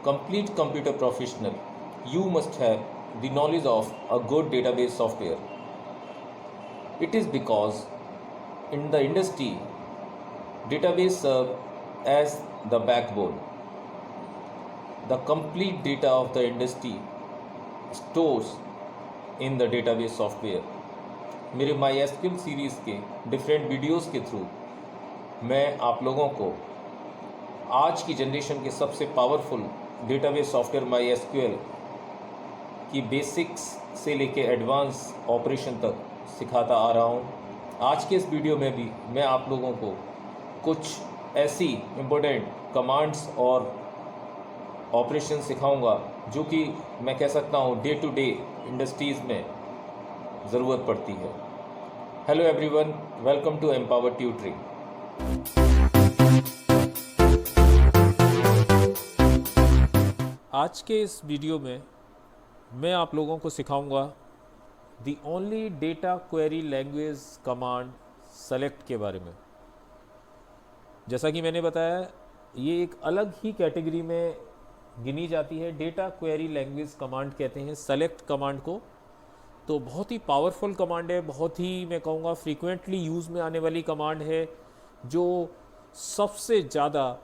complete computer professional, you must have the knowledge of a good database software. It is because in the industry, database serve as the backbone. The complete data of the industry stores in the database software. मेरे MySQL series के different videos के through मैं आप लोगों को आज की generation के सबसे पावरफुल डेटाबेस सॉफ्टवेयर MySQL की बेसिक्स से लेके एडवांस ऑपरेशन तक सिखाता आ रहा हूँ। आज के इस वीडियो में भी मैं आप लोगों को कुछ ऐसी इम्पोर्टेंट कमांड्स और ऑपरेशन सिखाऊंगा जो कि मैं कह सकता हूँ डे टू डे इंडस्ट्रीज़ में ज़रूरत पड़ती है। Hello everyone, welcome to Empower Tutoring. आज के इस वीडियो में मैं आप लोगों को सिखाऊंगा the only data query language command select के बारे में। जैसा कि मैंने बताया, ये एक अलग ही कैटेगरी में गिनी जाती है। डेटा क्वेरी लैंग्वेज कमांड कहते हैं सेलेक्ट कमांड को। तो बहुत ही पावरफुल कमांड है, बहुत ही मैं कहूँगा फ्रीक्वेंटली यूज़ में आने वाली कमांड है, जो सबसे ज़्यादा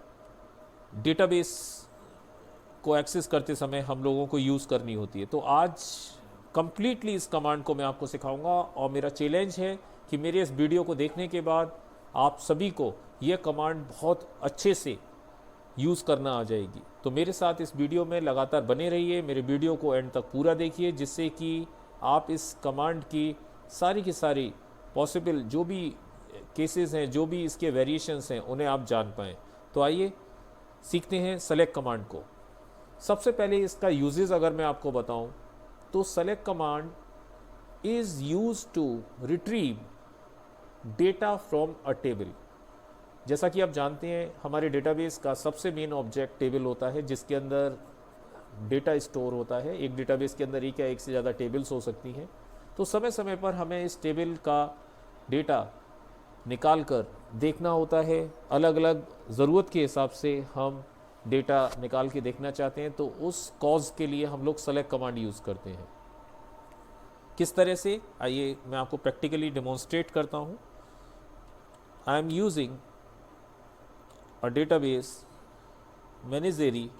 डेटाबेस को एक्सेस करते समय हम लोगों को यूज़ करनी होती है। तो आज कंप्लीटली इस कमांड को मैं आपको सिखाऊंगा और मेरा चैलेंज है कि मेरे इस वीडियो को देखने के बाद आप सभी को यह कमांड बहुत अच्छे से यूज़ करना आ जाएगी। तो मेरे साथ इस वीडियो में लगातार बने रहिए, मेरे वीडियो को एंड तक पूरा देखिए, जिससे कि आप इस कमांड की सारी पॉसिबल जो भी केसेस हैं, जो भी इसके वेरिएशंस हैं, उन्हें आप जान पाएँ। तो आइए सीखते हैं सेलेक्ट कमांड को। सबसे पहले इसका यूजेस अगर मैं आपको बताऊं तो select command is use to retrieve data from a table. जैसा कि आप जानते हैं, हमारे डेटाबेस का सबसे मेन ऑब्जेक्ट टेबल होता है, जिसके अंदर डेटा स्टोर होता है। एक डेटाबेस के अंदर एक या एक से ज़्यादा टेबल्स हो सकती हैं। तो समय समय पर हमें इस टेबल का डेटा निकाल कर देखना होता है। अलग अलग ज़रूरत के हिसाब से हम डेटा निकाल के देखना चाहते हैं, तो उस कॉज के लिए हम लोग सेलेक्ट कमांड यूज़ करते हैं। किस तरह से, आइए मैं आपको प्रैक्टिकली डेमोन्स्ट्रेट करता हूँ। I am using a database menagerie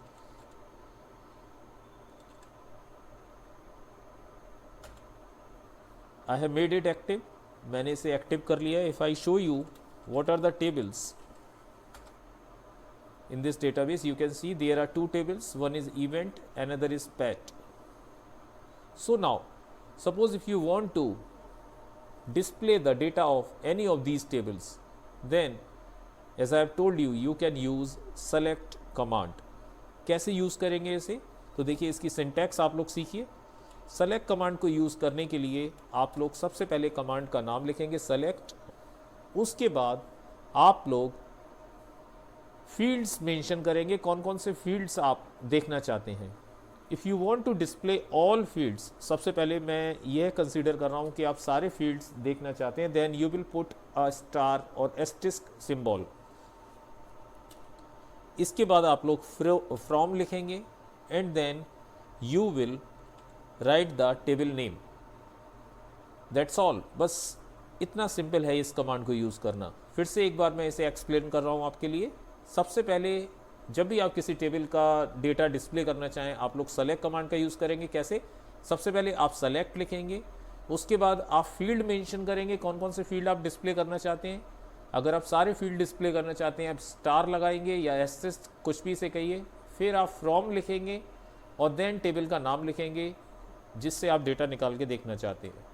I have made it active. मैंने इसे एक्टिव कर लिया। If I show you what are the tables in this database, you can see there are two tables, one is event, another is pet. So now suppose if you want to display the data of any of these tables, then as I have told you, you can use select command. कैसे use करेंगे इसे? तो देखिए, इसकी syntax आप लोग सीखिए। Select command को यूज़ करने के लिए आप लोग सबसे पहले कमांड का नाम लिखेंगे सेलेक्ट। उसके बाद आप लोग फील्ड्स मेंशन करेंगे, कौन कौन से फील्ड्स आप देखना चाहते हैं। If you want to display all fields, सबसे पहले मैं यह कंसीडर कर रहा हूं कि आप सारे फील्ड्स देखना चाहते हैं, then you will put a star और एस्टेरिस्क सिंबल। इसके बाद आप लोग फ्रॉम लिखेंगे and then you will write the table name. That's all. बस इतना सिंपल है इस कमांड को यूज़ करना। फिर से एक बार मैं इसे एक्सप्लेन कर रहा हूँ आपके लिए। सबसे पहले जब भी आप किसी टेबल का डेटा डिस्प्ले करना चाहें, आप लोग सेलेक्ट कमांड का यूज़ करेंगे। कैसे? सबसे पहले आप सेलेक्ट लिखेंगे, उसके बाद आप फील्ड मेंशन करेंगे, कौन कौन से फील्ड आप डिस्प्ले करना चाहते हैं। अगर आप सारे फील्ड डिस्प्ले करना चाहते हैं, आप स्टार लगाएंगे या एस्टेरिस्क, कुछ भी से कहिए। फिर आप फ्रॉम लिखेंगे और देन टेबल का नाम लिखेंगे जिससे आप डेटा निकाल के देखना चाहते हैं।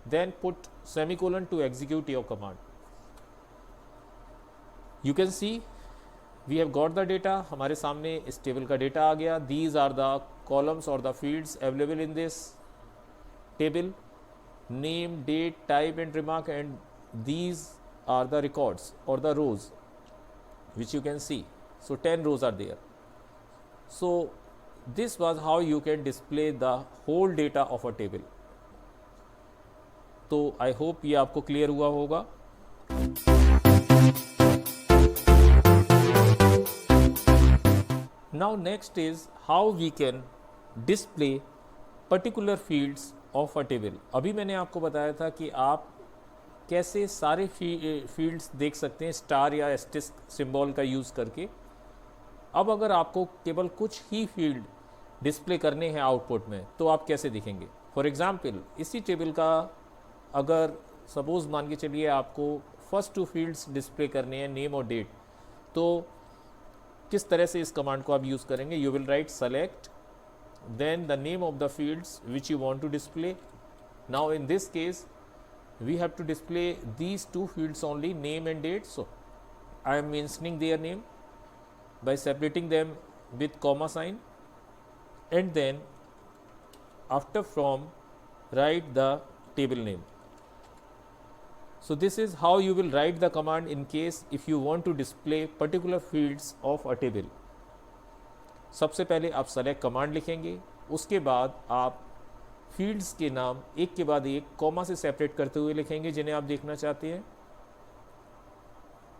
Then put semicolon to execute your command. You can see we have got the data. हमारे सामने इस टेबल का डेटा आ गया। दीज आर द कॉलम्स और the fields available in this table, name, date, type and remark, and these are the records और the rows which you can see. So 10 rows are there. So this was how you can display the whole data of a table. तो I hope ये आपको clear हुआ होगा। Now next is how we can display particular fields of a table. अभी मैंने आपको बताया था कि आप कैसे सारे फील्ड्स देख सकते हैं स्टार या एस्टेरिस्क सिंबल का यूज़ करके। अब अगर आपको केवल कुछ ही फील्ड डिस्प्ले करने हैं आउटपुट में तो आप कैसे दिखेंगे। फॉर एग्जांपल इसी टेबल का अगर सपोज मान के चलिए आपको फर्स्ट 2 फील्ड्स डिस्प्ले करने हैं, नेम और डेट, तो किस तरह से इस कमांड को आप यूज़ करेंगे। You will right select then the name of the fields which you want to display. Now in this case we have to display these 2 fields only, name and date, so I am mentioning their name by separating them with comma sign, and then after from write the table name. So this is how you will write the command in case if you want to display particular fields of a table. सबसे पहले आप select command लिखेंगे, उसके बाद आप fields के नाम एक के बाद एक कॉमा से सेपरेट करते हुए लिखेंगे जिन्हें आप देखना चाहते हैं।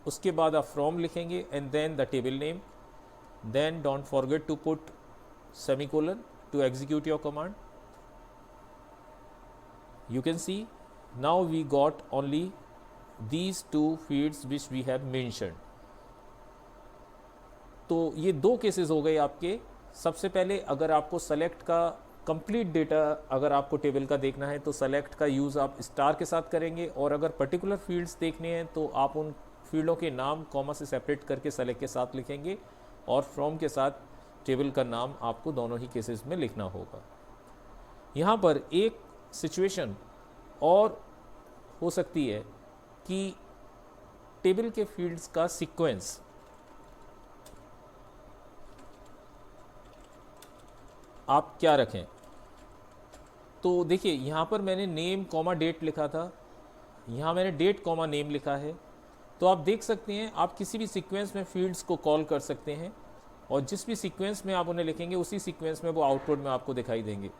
उसके बाद आप फ्रॉम लिखेंगे and then the table name, then don't forget to put semicolon to execute your command. You can see now we got only these 2 fields which we have mentioned. तो ये 2 केसेस हो गए आपके। सबसे पहले अगर आपको सेलेक्ट का कंप्लीट डेटा अगर आपको टेबल का देखना है तो सेलेक्ट का यूज़ आप स्टार के साथ करेंगे, और अगर पर्टिकुलर फील्ड्स देखने हैं तो आप उन फील्डों के नाम कॉमा से सेपरेट करके सेलेक्ट के साथ लिखेंगे, और फ्रॉम के साथ टेबल का नाम आपको दोनों ही केसेस में लिखना होगा। यहाँ पर एक सिचुएशन और हो सकती है कि टेबल के फील्ड्स का सीक्वेंस आप क्या रखें। तो देखिए यहाँ पर मैंने नेम कॉमा डेट लिखा था, यहाँ मैंने डेट कॉमा नेम लिखा है। तो आप देख सकते हैं आप किसी भी सीक्वेंस में फील्ड्स को कॉल कर सकते हैं, और जिस भी सीक्वेंस में आप उन्हें लिखेंगे उसी सीक्वेंस में वो आउटपुट में आपको दिखाई देंगे।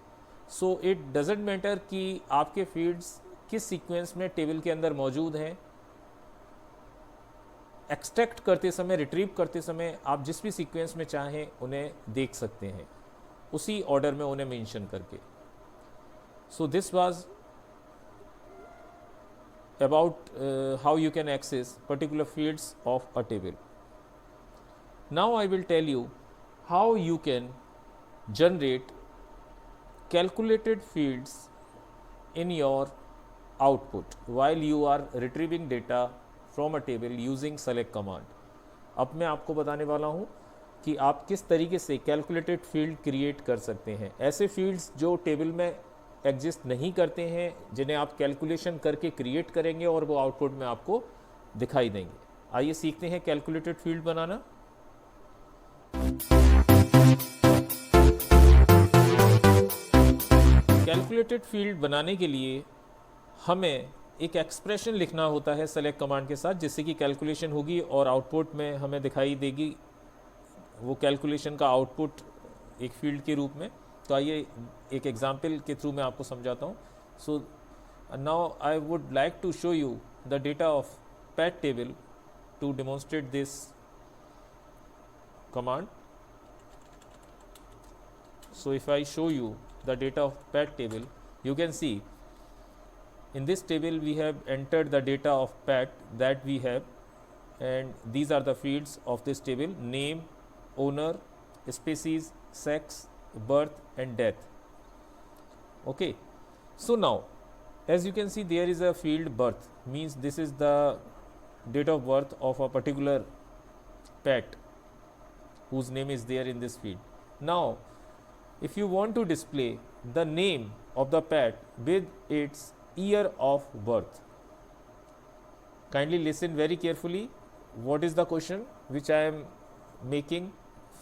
सो इट डजेंट मैटर कि आपके फील्ड्स किस सीक्वेंस में टेबल के अंदर मौजूद हैं। एक्सट्रैक्ट करते समय, रिट्रीव करते समय आप जिस भी सीक्वेंस में चाहें उन्हें देख सकते हैं, उसी ऑर्डर में उन्हें मेंशन करके। So this was about how you can access particular fields of a table. Now I will tell you how you can generate calculated fields in your output while you are retrieving data from a table using select command. अब मैं आपको बताने वाला हूँ कि आप किस तरीके से कैलकुलेटेड फील्ड क्रिएट कर सकते हैं। ऐसे फील्ड्स जो टेबल में एग्जिस्ट नहीं करते हैं, जिन्हें आप कैलकुलेशन करके क्रिएट करेंगे और वो आउटपुट में आपको दिखाई देंगे। आइए सीखते हैं कैलकुलेटेड फील्ड बनाना। कैलकुलेटेड फील्ड बनाने के लिए हमें एक एक्सप्रेशन लिखना होता है सेलेक्ट कमांड के साथ, जिससे कि कैलकुलेशन होगी और आउटपुट में हमें दिखाई देगी वो कैलकुलेशन का आउटपुट एक फील्ड के रूप में। तो आइए एक एग्जांपल के थ्रू मैं आपको समझाता हूँ। So now I would like to show you the data of pet table to demonstrate this command. So if I show you the data of PAT table, you can see in this table we have entered the data of PAT that we have, and these are the fields of this table: name, owner, species, sex, birth and death. Okay, so now as you can see there is a field birth, means this is the date of birth of a particular pet whose name is there in this field. Now if you want to display the name of the pet with its year of birth, kindly listen very carefully. What is the question which I am making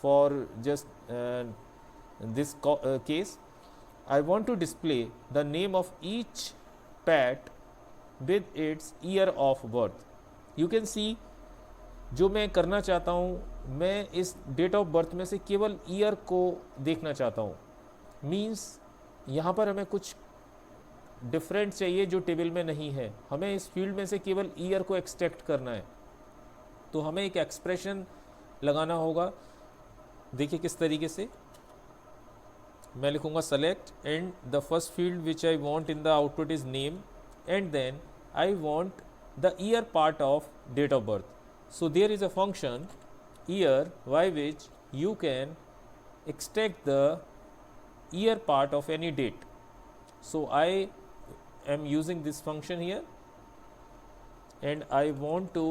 for just this case? I want to display the name of each pet with its year of birth. You can see जो मैं करना चाहता हूँ, मैं इस date of birth में से केवल ईयर को देखना चाहता हूँ। मीन्स यहाँ पर हमें कुछ डिफरेंट चाहिए जो टेबल में नहीं है, हमें इस फील्ड में से केवल ईयर को एक्सट्रैक्ट करना है। तो हमें एक एक्सप्रेशन लगाना होगा देखिए किस तरीके से मैं लिखूँगा select and the first field which I want in the output is name and then I want the year part of date of birth. So there is a function year by which you can extract the year part of any date. So I am using this function here and I want to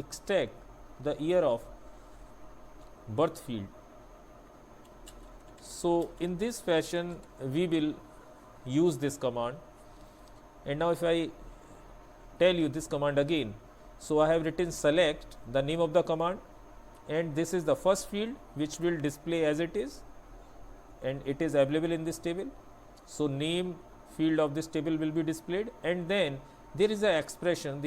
extract the year of birth field. So in this fashion we will use this command. And now if I tell you this command again, so I have written select the name of the command and this is the first field which will display as it is and it is available in this table. So name field of this table will be displayed and then there is an expression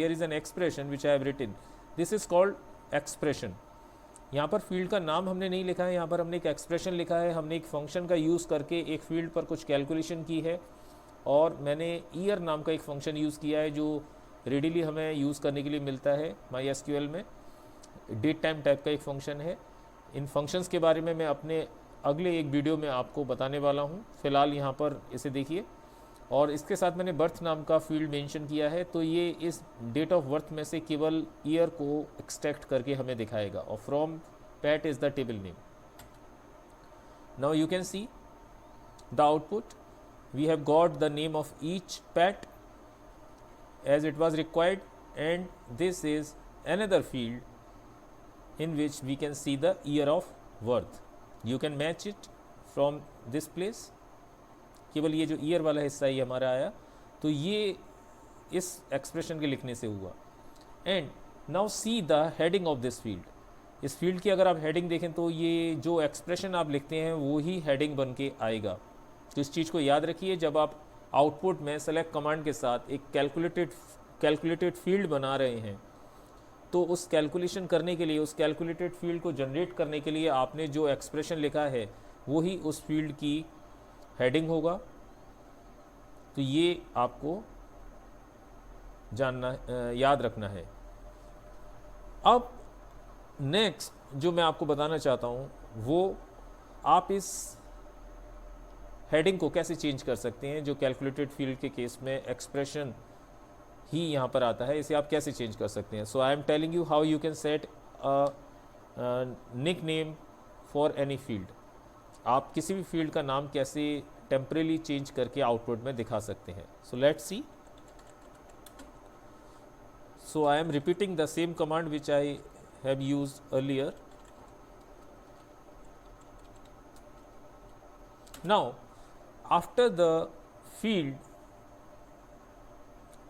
which I have written. This is called expression. यहाँ पर field का नाम हमने नहीं लिखा है, यहाँ पर हमने एक एक्सप्रेशन लिखा है. हमने एक फंक्शन का यूज़ करके एक फील्ड पर कुछ कैलकुलेशन की है और मैंने ईयर नाम का एक फंक्शन यूज़ किया है जो रेडीली हमें यूज़ करने के लिए मिलता है MySQL में. डेट टाइम टाइप का एक फ़ंक्शन है. इन फंक्शंस के बारे में मैं अपने अगले एक वीडियो में आपको बताने वाला हूँ. फ़िलहाल यहाँ पर इसे देखिए और इसके साथ मैंने बर्थ नाम का फील्ड मेंशन किया है. तो ये इस डेट ऑफ बर्थ में से केवल ईयर को एक्सट्रैक्ट करके हमें दिखाएगा और from pet is the table name. Now you can see the output. We have got the name of each pet as it was required and this is another field in which we can see the year of birth. You can match it from this place. केवल ये जो year वाला हिस्सा ही हमारा आया तो ये इस एक्सप्रेशन के लिखने से हुआ. And now see the heading of this field. इस फील्ड की अगर आप हेडिंग देखें तो ये जो एक्सप्रेशन आप लिखते हैं वो ही हेडिंग बन के आएगा. तो इस चीज़ को याद रखिए जब आप आउटपुट में सेलेक्ट कमांड के साथ एक कैलकुलेटेड फील्ड बना रहे हैं तो उस कैलकुलेशन करने के लिए, उस कैलकुलेटेड फील्ड को जनरेट करने के लिए आपने जो एक्सप्रेशन लिखा है वो ही उस फील्ड की हेडिंग होगा. तो ये आपको जानना, याद रखना है. अब नेक्स्ट जो मैं आपको बताना चाहता हूँ वो आप इस हेडिंग को कैसे चेंज कर सकते हैं. जो कैलकुलेटेड फील्ड के केस में एक्सप्रेशन ही यहाँ पर आता है, इसे आप कैसे चेंज कर सकते हैं. So I am telling you how you can set nick name for any field. आप किसी भी फील्ड का नाम कैसे टेम्परेली चेंज करके आउटपुट में दिखा सकते हैं. So let's see. So I am repeating the same command which I have used earlier. Now after the field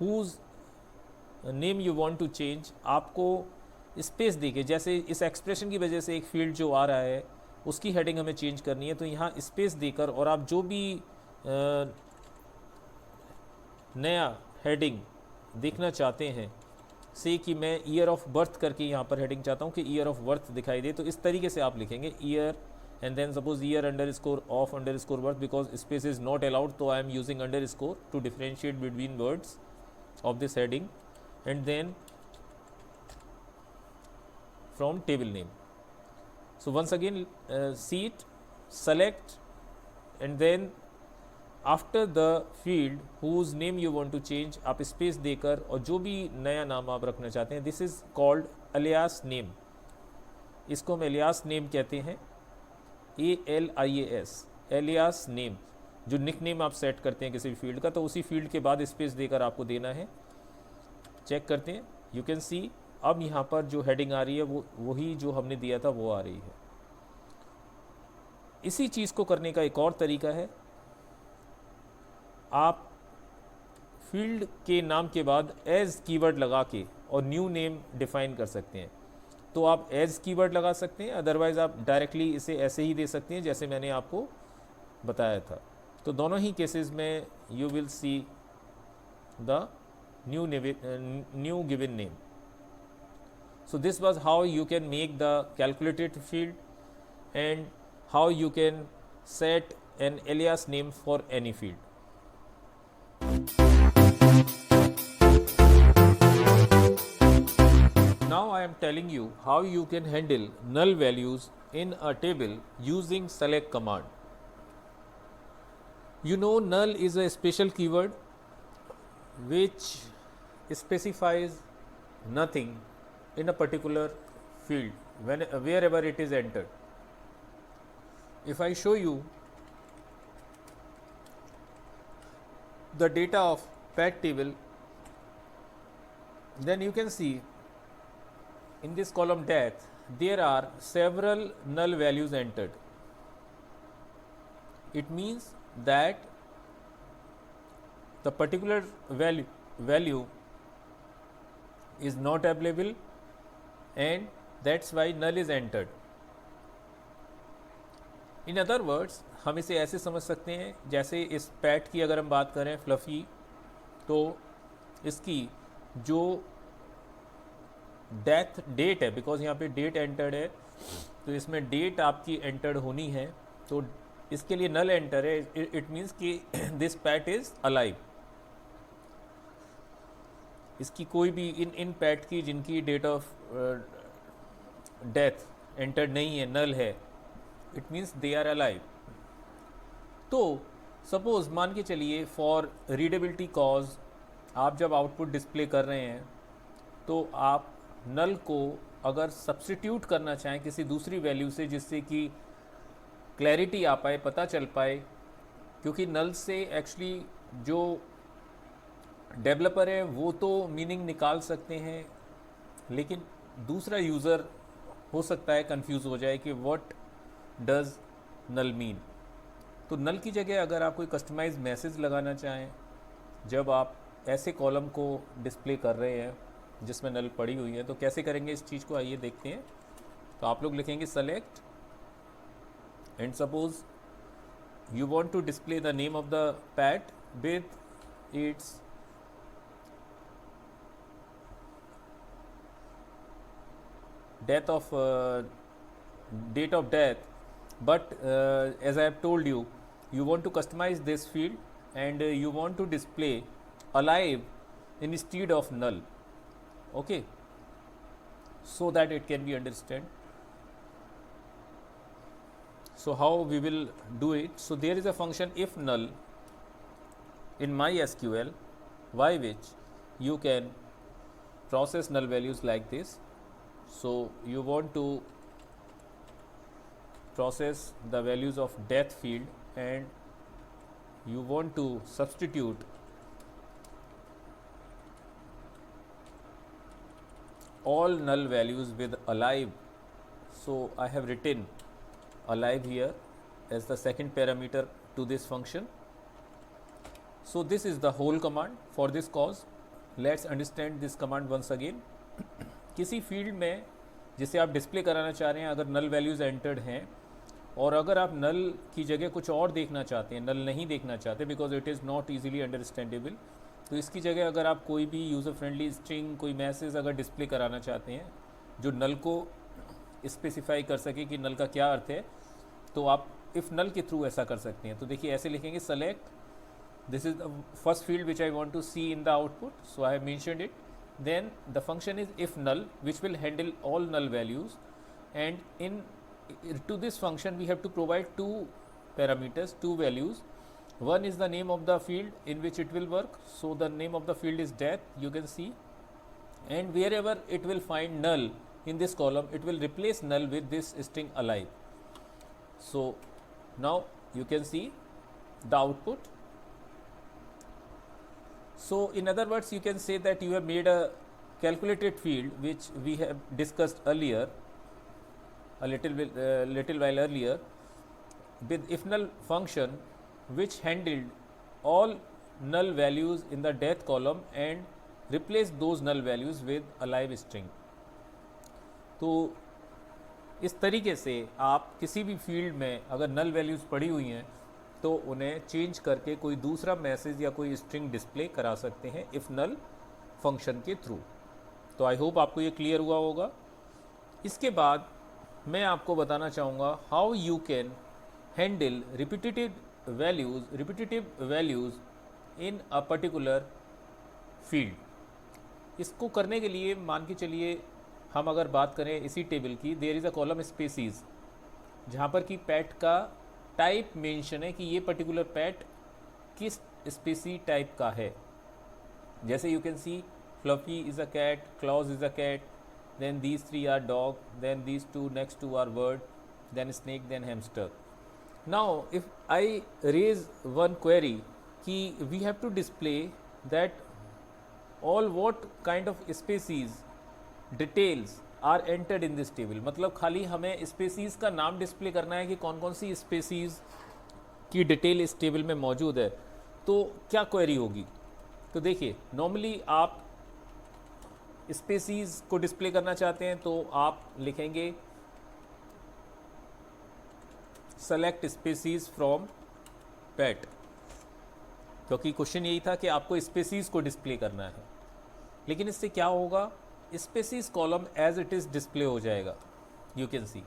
whose name you want to change, आपको स्पेस देके, जैसे इस एक्सप्रेशन की वजह से एक फील्ड जो आ रहा है उसकी हेडिंग हमें चेंज करनी है तो यहाँ स्पेस देकर और आप जो भी नया हेडिंग देखना चाहते हैं, से कि मैं ईयर ऑफ बर्थ करके यहाँ पर हेडिंग चाहता हूँ कि ईयर ऑफ बर्थ दिखाई दे, तो इस तरीके से आप लिखेंगे year and then suppose year underscore of underscore birth, because space is not allowed, so I am using underscore to differentiate between words of this heading, and then from table name. So once again see it, select and then after the field whose name you want to change आप space देकर और जो भी नया नाम आप रखना चाहते हैं, this is called alias name. इसको हम alias name कहते हैं, ALIAS, एलियास नेम. जो निक नेम आप सेट करते हैं किसी भी फील्ड का तो उसी फील्ड के बाद स्पेस देकर आपको देना है. चेक करते हैं. यू कैन सी अब यहाँ पर जो हेडिंग आ रही है वो वही जो हमने दिया था वो आ रही है. इसी चीज़ को करने का एक और तरीका है. आप फील्ड के नाम के बाद एज कीवर्ड लगा के और न्यू नेम डिफाइन कर सकते हैं. तो आप एज कीवर्ड लगा सकते हैं, अदरवाइज़ आप डायरेक्टली इसे ऐसे ही दे सकते हैं जैसे मैंने आपको बताया था. तो दोनों ही केसेस में you will see the new given name. So this was how you can make the calculated field and how you can set an alias name for any field. Now I I am telling you how you can handle null values in a table using select command. You know, null is a special keyword which specifies nothing in a particular field wherever it is entered. If I show you the data of pet table, then you can see in this column death there are several null values entered. It means that the particular value is not available, and that's why null is entered. In other words हम इसे ऐसे समझ सकते हैं, जैसे इस PAT की अगर हम बात करें फ्लफ़ी, तो इसकी जो डेथ डेट है, बिकॉज यहाँ पे डेट एंटर्ड है, तो इसमें डेट आपकी एंटर्ड होनी है, तो इसके लिए नल एंटर है. इट मीन्स कि दिस पैट इज़ अलाइव. इसकी कोई भी इन पैट की जिनकी डेट ऑफ डेथ एंटर्ड नहीं है, नल है, it means they are alive. तो सपोज मान के चलिए फॉर रीडेबिलिटी कॉज आप जब आउटपुट डिस्प्ले कर रहे हैं, तो आप नल को अगर सब्स्टिट्यूट करना चाहें किसी दूसरी वैल्यू से, जिससे कि क्लैरिटी आ पाए, पता चल पाए, क्योंकि नल से एक्चुअली जो डेवलपर है वो तो मीनिंग निकाल सकते हैं, लेकिन दूसरा यूज़र हो सकता है कंफ्यूज हो जाए कि व्हाट डज नल मीन. तो नल की जगह अगर आप कोई कस्टमाइज मैसेज लगाना चाहें जब आप ऐसे कॉलम को डिस्प्ले कर रहे हैं जिसमें नल पड़ी हुई है, तो कैसे करेंगे इस चीज़ को, आइए देखते हैं. तो आप लोग लिखेंगे select, and suppose you want to display the name of the pet with its date of death, but as I have told you, you want to customize this field and you want to display alive instead of null, okay, so that it can be understood. So how we will do it? So there is a function if null in MySQL by which you can process null values like this. So you want to process the values of death field and you want to substitute all null values with alive. So I have written alive here as the second parameter to this function. So this is the whole command for this cause. Let's understand this command once again. किसी field में जिसे आप display कराना चाह रहे हैं, अगर नल values entered हैं और अगर आप नल की जगह कुछ और देखना चाहते हैं, नल नहीं देखना चाहते because it is not easily understandable, तो इसकी जगह अगर आप कोई भी यूज़र फ्रेंडली स्ट्रिंग, कोई मैसेज अगर डिस्प्ले कराना चाहते हैं जो नल को स्पेसिफाई कर सके कि नल का क्या अर्थ है, तो आप इफ़ नल के थ्रू ऐसा कर सकते हैं. तो देखिए ऐसे लिखेंगे select, this is the first field which I want to see in the output, so I have mentioned it. Then the function is if null which will handle all null values, and in to this function we have to provide two parameters, two values. One is the name of the field in which it will work, so the name of the field is death, you can see, and wherever it will find null in this column, it will replace null with this string alive. So now you can see the output. So in other words, you can say that you have made a calculated field which we have discussed earlier, a little while earlier, with if null function which handled all null values in the death column and replaced those null values with alive string. तो इस तरीके से आप किसी भी field में अगर नल values पड़ी हुई हैं तो उन्हें चेंज करके कोई दूसरा मैसेज या कोई स्ट्रिंग डिस्प्ले करा सकते हैं इफ़ नल फंक्शन के थ्रू. तो आई होप आपको ये क्लियर हुआ होगा. इसके बाद मैं आपको बताना चाहूँगा how you can handle repetitive values in a particular field. इसको करने के लिए मान के चलिए हम अगर बात करें इसी टेबल की, there is a column species, जहाँ पर कि पैट का टाइप मेंशन है कि ये पर्टिकुलर पैट किस स्पेसी टाइप का है। जैसे you can see Fluffy is a cat, Claws is a cat, then these three are dog, then these two next two are bird, then snake, then hamster. Now if I raise one query कि we have to display that all what kind of species details are entered in this table, मतलब खाली हमें species का नाम display करना है कि कौन कौन सी स्पेसीज की डिटेल इस टेबल में मौजूद है, तो क्या क्वेरी होगी। तो देखिए, नॉर्मली आप स्पेसीज को डिस्प्ले करना चाहते हैं तो आप लिखेंगे सेलेक्ट स्पेसीज फ्रॉम पेट, क्योंकि क्वेश्चन यही था कि आपको स्पेसीज को डिस्प्ले करना है। लेकिन इससे क्या होगा, species column as it is display हो जाएगा, you can see.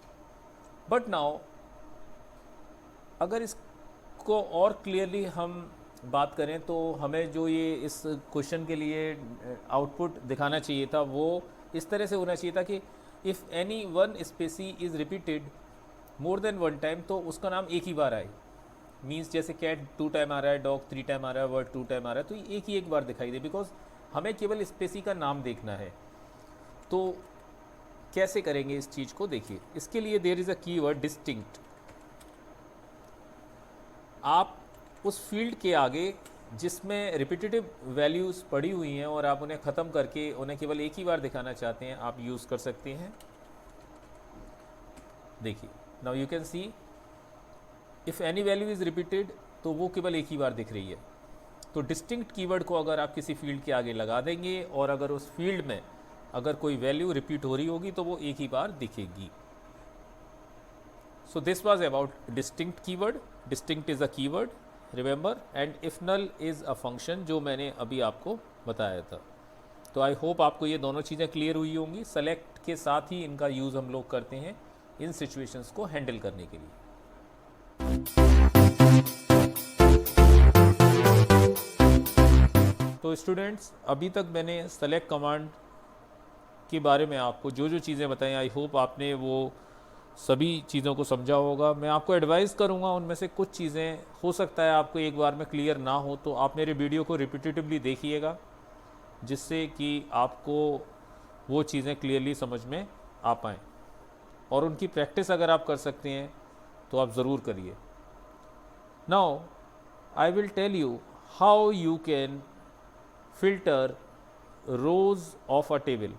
But now अगर इसको और क्लियरली हम बात करें तो हमें जो ये इस क्वेश्चन के लिए आउटपुट दिखाना चाहिए था वो इस तरह से होना चाहिए था कि if any one specie is repeated more than one time, तो उसका नाम एक ही बार आए। मीन्स जैसे कैट 2 टाइम आ रहा है, डॉग 3 टाइम आ रहा है, वर्ड 2 टाइम आ रहा है, तो ये एक बार दिखाई दे, बिकॉज हमें केवल स्पेसी का नाम देखना है। तो कैसे करेंगे इस चीज़ को, देखिए इसके लिए there is a keyword distinct. आप उस फील्ड के आगे जिसमें रिपीटेटिव वैल्यूज़ पड़ी हुई हैं और आप उन्हें ख़त्म करके उन्हें केवल एक ही बार दिखाना चाहते हैं, आप यूज़ कर सकते हैं। देखिए, now you can C if any value is repeated, तो वो केवल एक ही बार दिख रही है। तो डिस्टिंक्ट कीवर्ड को अगर आप किसी फील्ड के आगे लगा देंगे और अगर उस फील्ड में अगर कोई वैल्यू रिपीट हो रही होगी तो वो एक ही बार दिखेगी। So this was about distinct keyword. Distinct is a keyword, remember, and if null is a function, जो मैंने अभी आपको बताया था। तो आई होप आपको ये दोनों चीज़ें क्लियर हुई होंगी। सेलेक्ट के साथ ही इनका यूज़ हम लोग करते हैं इन सिचुएशंस को हैंडल करने के लिए। तो स्टूडेंट्स, अभी तक मैंने सेलेक्ट कमांड के बारे में आपको जो जो चीज़ें बताई, आई होप आपने वो सभी चीज़ों को समझा होगा। मैं आपको एडवाइस करूंगा, उनमें से कुछ चीज़ें हो सकता है आपको एक बार में क्लियर ना हो, तो आप मेरे वीडियो को रिपीटेटिवली देखिएगा, जिससे कि आपको वो चीज़ें क्लियरली समझ में आ पाएँ। और उनकी प्रैक्टिस अगर आप कर सकते हैं तो आप ज़रूर करिए। Now I will tell you how you can filter rows of a table.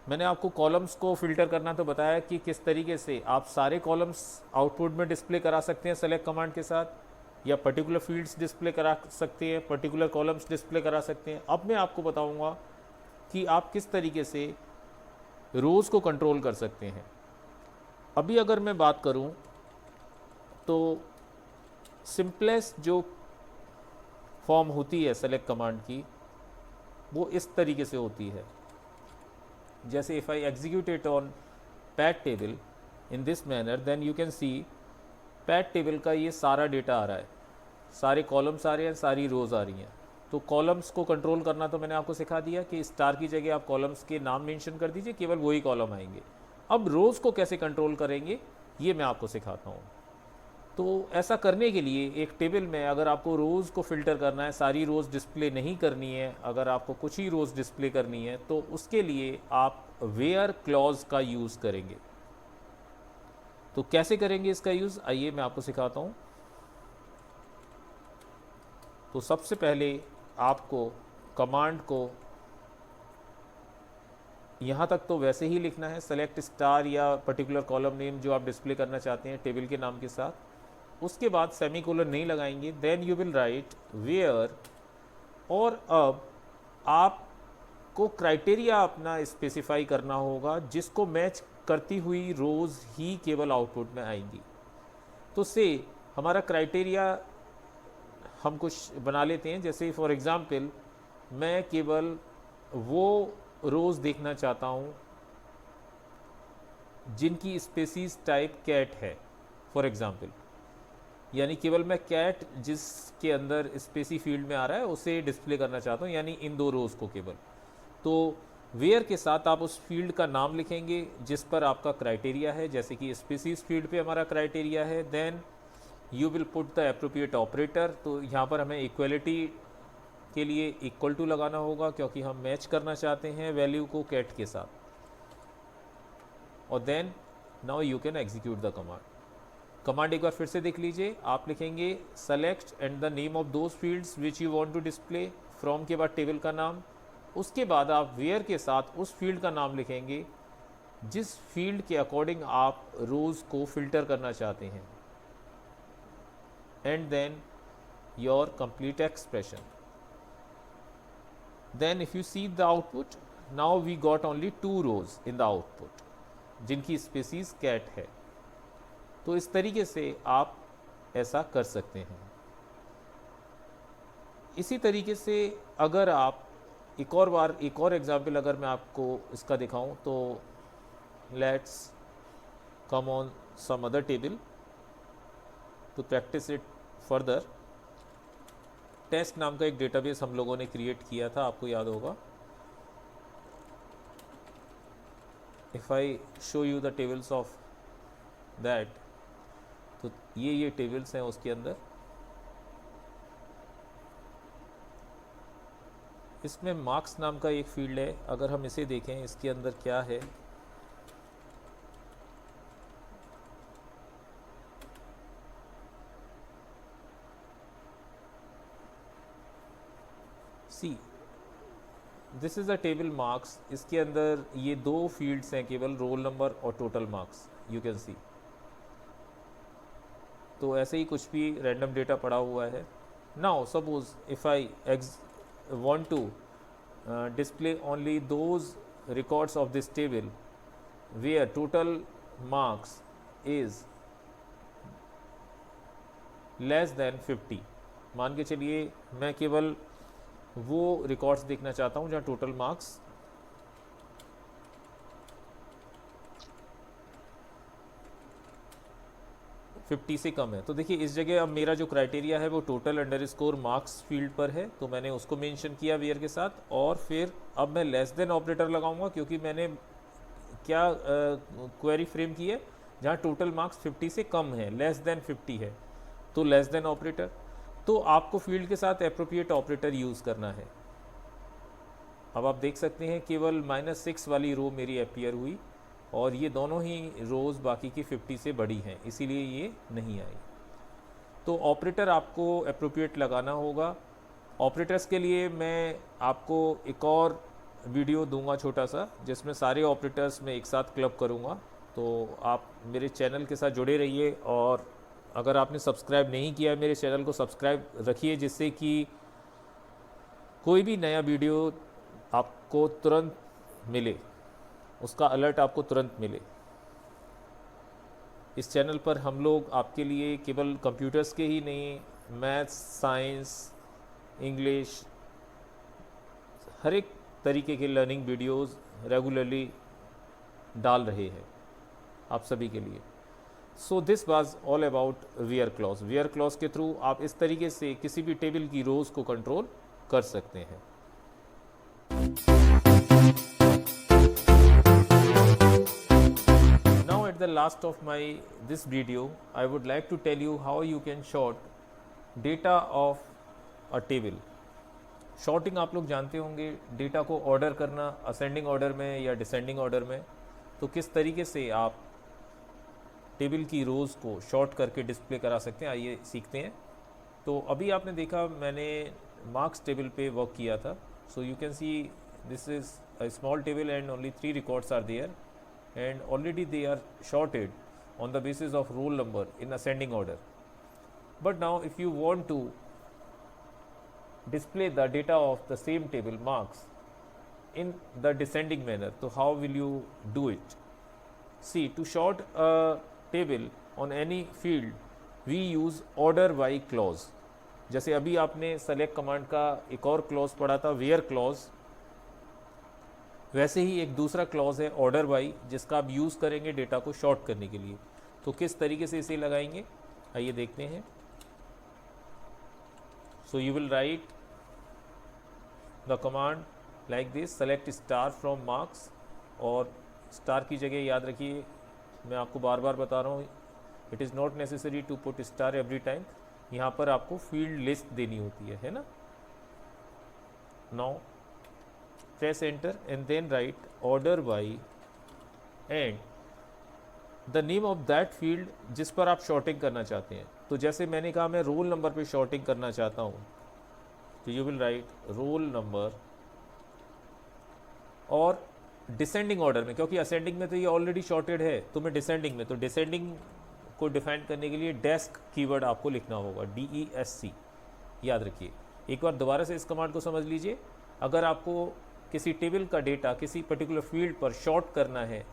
मैंने आपको कॉलम्स को फिल्टर करना तो बताया कि किस तरीके से आप सारे कॉलम्स आउटपुट में डिस्प्ले करा सकते हैं सेलेक्ट कमांड के साथ, या पर्टिकुलर फील्ड्स डिस्प्ले करा सकते हैं, पर्टिकुलर कॉलम्स डिस्प्ले करा सकते हैं। अब मैं आपको बताऊंगा कि आप किस तरीके से रोज़ को कंट्रोल कर सकते हैं। अभी अगर मैं बात करूं तो सिंपलेस्ट जो फॉर्म होती है सेलेक्ट कमांड की वो इस तरीके से होती है। जैसे if I execute it on pet table in this manner, then you can see pet table का ये सारा डेटा आ रहा है, सारे कॉलम्स आ रहे हैं, सारी रोज़ आ रही हैं। तो कॉलम्स को कंट्रोल करना तो मैंने आपको सिखा दिया कि स्टार की जगह आप कॉलम्स के नाम मेंशन कर दीजिए, केवल वही कॉलम आएंगे। अब रोज़ को कैसे कंट्रोल करेंगे ये मैं आपको सिखाता हूँ। तो ऐसा करने के लिए एक टेबल में अगर आपको रोज़ को फ़िल्टर करना है, सारी रोज़ डिस्प्ले नहीं करनी है, अगर आपको कुछ ही रोज़ डिस्प्ले करनी है, तो उसके लिए आप वेयर क्लॉज का यूज़ करेंगे। तो कैसे करेंगे इसका यूज़, आइए मैं आपको सिखाता हूँ। तो सबसे पहले आपको कमांड को यहाँ तक तो वैसे ही लिखना है, सेलेक्ट स्टार या पर्टिकुलर कॉलम नेम जो आप डिस्प्ले करना चाहते हैं टेबल के नाम के साथ। उसके बाद सेमीकोलन नहीं लगाएंगे, then you will write where. और अब आपको क्राइटेरिया अपना स्पेसिफाई करना होगा जिसको मैच करती हुई रोज़ ही केवल आउटपुट में आएंगी। तो से हमारा क्राइटेरिया हम कुछ बना लेते हैं। जैसे फॉर एग्ज़ाम्पल मैं केवल वो रोज़ देखना चाहता हूँ जिनकी स्पेसीज टाइप कैट है, फॉर एग्ज़ाम्पल, यानी केवल मैं कैट जिसके अंदर स्पेसी फील्ड में आ रहा है उसे डिस्प्ले करना चाहता हूँ, यानी इन दो रोज़ को केवल। तो वेयर के साथ आप उस फील्ड का नाम लिखेंगे जिस पर आपका क्राइटेरिया है, जैसे कि स्पीसीज फील्ड पे हमारा क्राइटेरिया है। Then you will put the appropriate operator. तो यहाँ पर हमें इक्वलिटी के लिए इक्वल टू लगाना होगा क्योंकि हम मैच करना चाहते हैं वैल्यू को कैट के साथ। और then now you can execute the command. Command एक बार फिर से देख लीजिए। आप लिखेंगे select and the name of those fields which you want to display. From के बाद टेबल का नाम, उसके बाद आप वेयर के साथ उस फील्ड का नाम लिखेंगे जिस फील्ड के अकॉर्डिंग आप रोज़ को फिल्टर करना चाहते हैं। And then your complete expression. Then if you see the output, now we got only 2 rows in the output जिनकी स्पीसीज कैट है। तो इस तरीके से आप ऐसा कर सकते हैं। इसी तरीके से अगर आप एक और एग्जाम्पल अगर मैं आपको इसका दिखाऊं तो let's come on some other table to practice it further. Test नाम का एक डेटाबेस हम लोगों ने क्रिएट किया था, आपको याद होगा। If I show you the tables of that, तो ये टेबल्स हैं उसके अंदर। इसमें मार्क्स नाम का एक फील्ड है। अगर हम इसे देखें इसके अंदर क्या है, सी this is a table marks. इसके अंदर ये 2 फील्ड्स हैं केवल, रोल नंबर और टोटल मार्क्स, यू कैन सी। तो ऐसे ही कुछ भी रैंडम डेटा पड़ा हुआ है। Now suppose if I want to display only those records of this table where total marks is less than 50। मान के चलिए मैं केवल वो रिकॉर्ड्स देखना चाहता हूँ जहाँ टोटल मार्क्स 50 से कम है। तो देखिए इस जगह अब मेरा जो क्राइटेरिया है वो टोटल अंडरस्कोर मार्क्स फील्ड पर है, तो मैंने उसको मेंशन किया वेयर के साथ। और फिर अब मैं लेस देन ऑपरेटर लगाऊंगा क्योंकि मैंने क्या क्वेरी फ्रेम की है जहाँ टोटल मार्क्स 50 से कम है, लेस देन 50 है, तो लेस देन ऑपरेटर। तो आपको फील्ड के साथ एप्रोप्रिएट ऑपरेटर यूज़ करना है। अब आप देख सकते हैं केवल -6 वाली रो मेरी अपीयर हुई और ये दोनों ही रोज़ बाकी की 50 से बड़ी हैं, इसीलिए ये नहीं आई। तो ऑपरेटर आपको एप्रोप्रिएट लगाना होगा। ऑपरेटर्स के लिए मैं आपको एक और वीडियो दूंगा छोटा सा, जिसमें सारे ऑपरेटर्स मैं एक साथ क्लब करूंगा। तो आप मेरे चैनल के साथ जुड़े रहिए, और अगर आपने सब्सक्राइब नहीं किया है मेरे चैनल को सब्सक्राइब रखिए, जिससे कि कोई भी नया वीडियो आपको तुरंत मिले, उसका अलर्ट आपको तुरंत मिले। इस चैनल पर हम लोग आपके लिए केवल कंप्यूटर्स के ही नहीं, मैथ्स, साइंस, इंग्लिश, हर एक तरीके के लर्निंग वीडियोस रेगुलरली डाल रहे हैं आप सभी के लिए। So this was all about where clause. Where clause के थ्रू आप इस तरीके से किसी भी टेबल की रोज़ को कंट्रोल कर सकते हैं। Now at the last of this video, I would like to tell you how you can sort data of a table. Sorting आप लोग जानते होंगे, डेटा को ऑर्डर करना असेंडिंग ऑर्डर में या डिसेंडिंग ऑर्डर में। तो किस तरीके से आप टेबल की रोज़ को शॉर्ट करके डिस्प्ले करा सकते हैं, आइए सीखते हैं। तो अभी आपने देखा मैंने मार्क्स टेबल पे वर्क किया था। So you can see this is a small table and only 3 records are there and already they are sorted on the basis of roll number in ascending order. But now if you want to display the data of the same table marks in the descending manner, so how will you do it? See, to sort a table on any field we use order by clause। जैसे अभी आपने select command का एक और clause पढ़ा था, where clause, वैसे ही एक दूसरा क्लॉज है ऑर्डर बाई, जिसका आप यूज़ करेंगे डेटा को शॉर्ट करने के लिए। तो किस तरीके से इसे लगाएंगे आइए देखते हैं। So you will write the command like this, select star from marks, और स्टार की जगह याद रखिए, मैं आपको बार बार बता रहा हूँ, it is not necessary to put star every time, यहाँ पर आपको फील्ड लिस्ट देनी होती है ना। Now press enter and then write order by and the name of that field जिस पर आप शॉर्टिंग करना चाहते हैं। तो जैसे मैंने कहा मैं रोल नंबर पे शॉर्टिंग करना चाहता हूँ, तो you will right roll number, और डिसेंडिंग ऑर्डर में, क्योंकि असेंडिंग में तो ये ऑलरेडी शॉर्टेड है, तो मैं डिसेंडिंग में, तो डिसेंडिंग को डिफाइन करने के लिए डेस्क कीवर्ड आपको लिखना होगा, DESC, याद रखिए। एक बार दोबारा से इस कमांड को समझ लीजिए। अगर आपको किसी टेबल का डेटा किसी पर्टिकुलर फील्ड पर शॉर्ट करना है,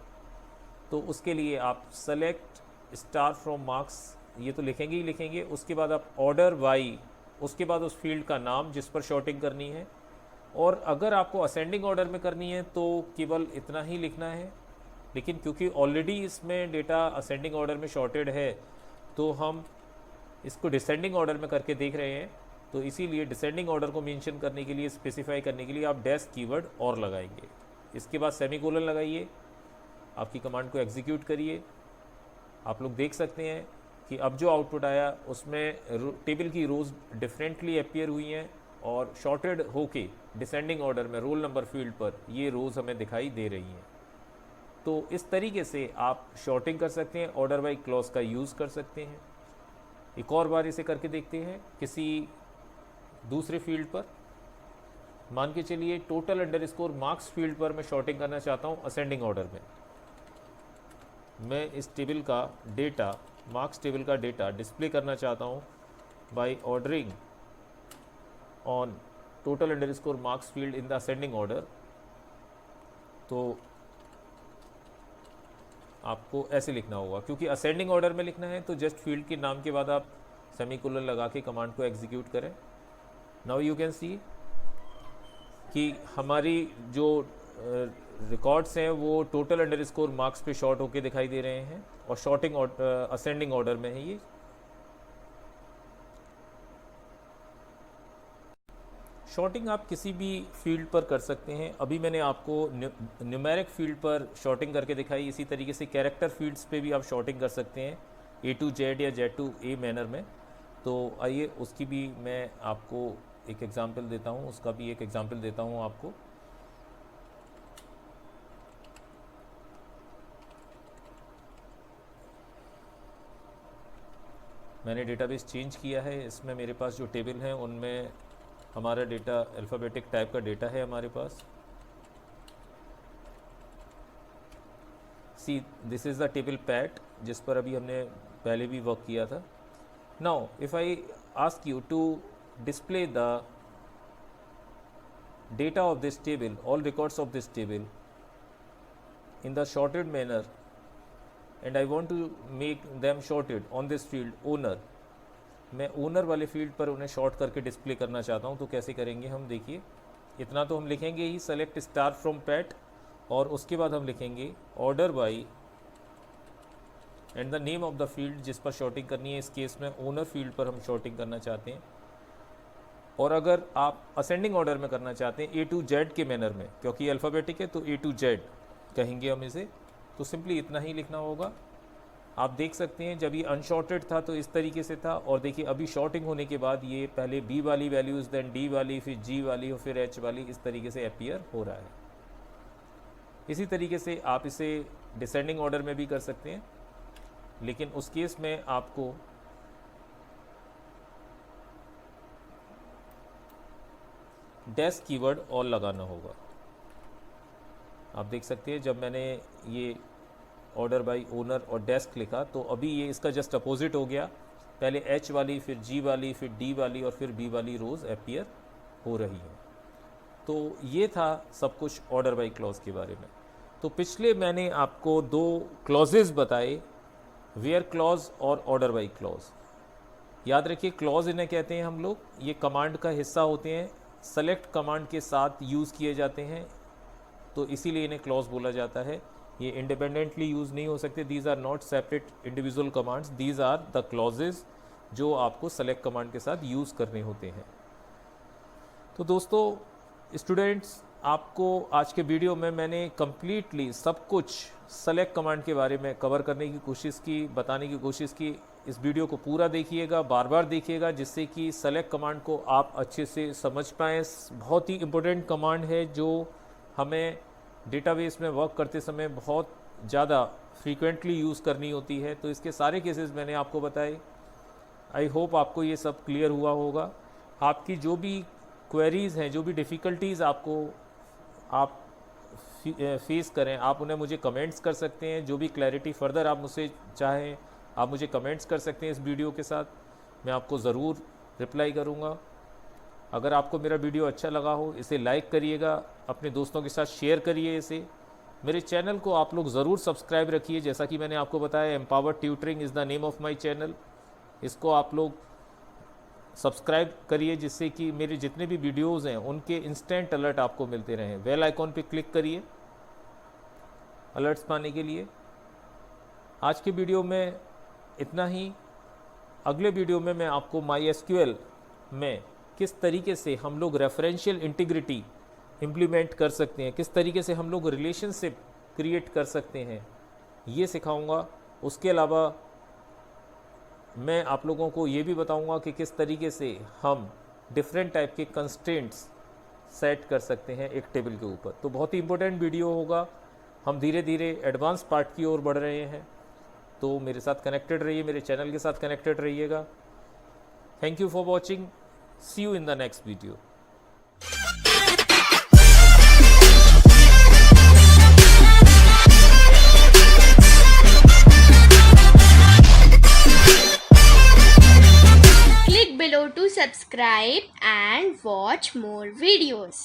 तो उसके लिए आप सेलेक्ट स्टार फ्रॉम मार्क्स, ये तो लिखेंगे ही लिखेंगे, उसके बाद आप ऑर्डर बाई, उसके बाद उस फील्ड का नाम जिस पर शॉर्टिंग करनी है, और अगर आपको असेंडिंग ऑर्डर में करनी है तो केवल इतना ही लिखना है। लेकिन क्योंकि ऑलरेडी इसमें डेटा असेंडिंग ऑर्डर में शॉर्टेड है, तो हम इसको डिसेंडिंग ऑर्डर में करके देख रहे हैं, तो इसीलिए डिसेंडिंग ऑर्डर को मेंशन करने के लिए, स्पेसिफाई करने के लिए आप डैश कीवर्ड और लगाएंगे। इसके बाद सेमीकोलन लगाइए, आपकी कमांड को एग्जीक्यूट करिए। आप लोग देख सकते हैं कि अब जो आउटपुट आया उसमें टेबल की रोज़ डिफरेंटली अपीयर हुई हैं, और शॉर्टेड होके डिसेंडिंग ऑर्डर में रोल नंबर फील्ड पर ये रोज़ हमें दिखाई दे रही हैं। तो इस तरीके से आप शॉर्टिंग कर सकते हैं, ऑर्डर बाई क्लॉज का यूज़ कर सकते हैं। एक और बार इसे करके देखते हैं किसी दूसरे फील्ड पर। मान के चलिए टोटल अंडरस्कोर मार्क्स फील्ड पर मैं शॉर्टिंग करना चाहता हूँ असेंडिंग ऑर्डर में। मैं इस टेबल का डेटा, मार्क्स टेबल का डेटा डिस्प्ले करना चाहता हूँ by ordering on total underscore marks field in the ascending order. तो आपको ऐसे लिखना होगा, क्योंकि असेंडिंग ऑर्डर में लिखना है तो जस्ट फील्ड के नाम के बाद आप सेमीकोलन लगा के कमांड को एग्जीक्यूट करें। नाउ यू कैन सी कि हमारी जो रिकॉर्ड्स हैं वो टोटल अंडरस्कोर मार्क्स पे शॉर्ट होके दिखाई दे रहे हैं, और शॉर्टिंग असेंडिंग ऑर्डर में है ये। शॉर्टिंग आप किसी भी फील्ड पर कर सकते हैं। अभी मैंने आपको न्यूमेरिक फील्ड पर शॉर्टिंग करके दिखाई, इसी तरीके से कैरेक्टर फील्ड्स पे भी आप शॉर्टिंग कर सकते हैं A to Z या Z to A मैनर में। तो आइए उसकी भी मैं आपको एक एग्जांपल देता हूँ, उसका भी एक एग्जांपल देता हूँ आपको। मैंने डेटाबेस चेंज किया है, इसमें मेरे पास जो टेबल हैं उनमें हमारा डेटा अल्फ़ाबेटिक टाइप का डेटा है हमारे पास। See this is the table pet जिस पर अभी हमने पहले भी वर्क किया था। Now if I ask you to display the data of this table, all records of this table in the sorted manner, and I want to make them sorted on this field owner। मैं owner वाले field पर उन्हें short करके display करना चाहता हूँ, तो कैसे करेंगे हम देखिए। इतना तो हम लिखेंगे ही, सेलेक्ट स्टार फ्रॉम पैट, और उसके बाद हम लिखेंगे order by and the name of the field जिस पर शॉर्टिंग करनी है। इस केस में ओनर फील्ड पर हम शॉर्टिंग करना चाहते हैं। और अगर आप असेंडिंग ऑर्डर में करना चाहते हैं A to Z के मैनर में, क्योंकि अल्फ़ाबेटिक है तो A to Z कहेंगे हम इसे, तो सिंपली इतना ही लिखना होगा। आप देख सकते हैं जब ये अनशॉर्टेड था तो इस तरीके से था, और देखिए अभी शॉर्टिंग होने के बाद ये पहले B वाली वैल्यूज़, देन D वाली, फिर G वाली और फिर H वाली, इस तरीके से अपीयर हो रहा है। इसी तरीके से आप इसे डिसेंडिंग ऑर्डर में भी कर सकते हैं, लेकिन उस केस में आपको डेस्क कीवर्ड और लगाना होगा। आप देख सकते हैं जब मैंने ये ऑर्डर बाय ओनर और डेस्क लिखा तो अभी ये इसका जस्ट अपोजिट हो गया। पहले H वाली, फिर G वाली, फिर D वाली और फिर B वाली रोज़ अपीयर हो रही हैं। तो ये था सब कुछ ऑर्डर बाय क्लॉज के बारे में। तो पिछले मैंने आपको दो क्लॉजेज बताए, वेयर क्लॉज और ऑर्डर बाय क्लॉज। याद रखिए क्लॉज इन्हें कहते हैं हम लोग, ये कमांड का हिस्सा होते हैं, सेलेक्ट कमांड के साथ यूज़ किए जाते हैं, तो इसीलिए इन्हें क्लॉज बोला जाता है। ये इंडिपेंडेंटली यूज़ नहीं हो सकते, these are not separate individual commands, these are the clauses जो आपको सेलेक्ट कमांड के साथ यूज़ करने होते हैं। तो दोस्तों, स्टूडेंट्स, आपको आज के वीडियो में मैंने कम्प्लीटली सब कुछ सेलेक्ट कमांड के बारे में कवर करने की कोशिश की, बताने की कोशिश की। इस वीडियो को पूरा देखिएगा, बार बार देखिएगा, जिससे कि सेलेक्ट कमांड को आप अच्छे से समझ पाएँ। बहुत ही इम्पोर्टेंट कमांड है जो हमें डेटाबेस में वर्क करते समय बहुत ज़्यादा फ्रीक्वेंटली यूज़ करनी होती है। तो इसके सारे केसेस मैंने आपको बताए। आई होप आपको ये सब क्लियर हुआ होगा। आपकी जो भी क्वेरीज़ हैं, जो भी डिफ़िकल्टीज़ आप फेस करें, आप उन्हें मुझे कमेंट्स कर सकते हैं। जो भी क्लैरिटी फर्दर आप मुझसे चाहें, आप मुझे कमेंट्स कर सकते हैं इस वीडियो के साथ, मैं आपको ज़रूर रिप्लाई करूँगा। अगर आपको मेरा वीडियो अच्छा लगा हो, इसे लाइक करिएगा, अपने दोस्तों के साथ शेयर करिए इसे। मेरे चैनल को आप लोग ज़रूर सब्सक्राइब रखिए। जैसा कि मैंने आपको बताया, empower tutoring is the name of my channel. इसको आप लोग सब्सक्राइब करिए, जिससे कि मेरे जितने भी वीडियोज़ हैं उनके इंस्टेंट अलर्ट आपको मिलते रहें। बेल आइकॉन पे क्लिक करिए अलर्ट्स पाने के लिए। आज के वीडियो में इतना ही। अगले वीडियो में मैं आपको MySQL में किस तरीके से हम लोग रेफरेंशियल इंटीग्रिटी इम्प्लीमेंट कर सकते हैं, किस तरीके से हम लोग रिलेशनशिप क्रिएट कर सकते हैं, ये सिखाऊंगा। उसके अलावा मैं आप लोगों को ये भी बताऊंगा कि किस तरीके से हम डिफरेंट टाइप के कंस्ट्रेंट्स सेट कर सकते हैं एक टेबल के ऊपर। तो बहुत ही इंपॉर्टेंट वीडियो होगा। हम धीरे धीरे एडवांस पार्ट की ओर बढ़ रहे हैं। तो मेरे साथ कनेक्टेड रहिए, मेरे चैनल के साथ कनेक्टेड रहिएगा। Thank you for watching. See you in the next video. Click below to subscribe and watch more videos.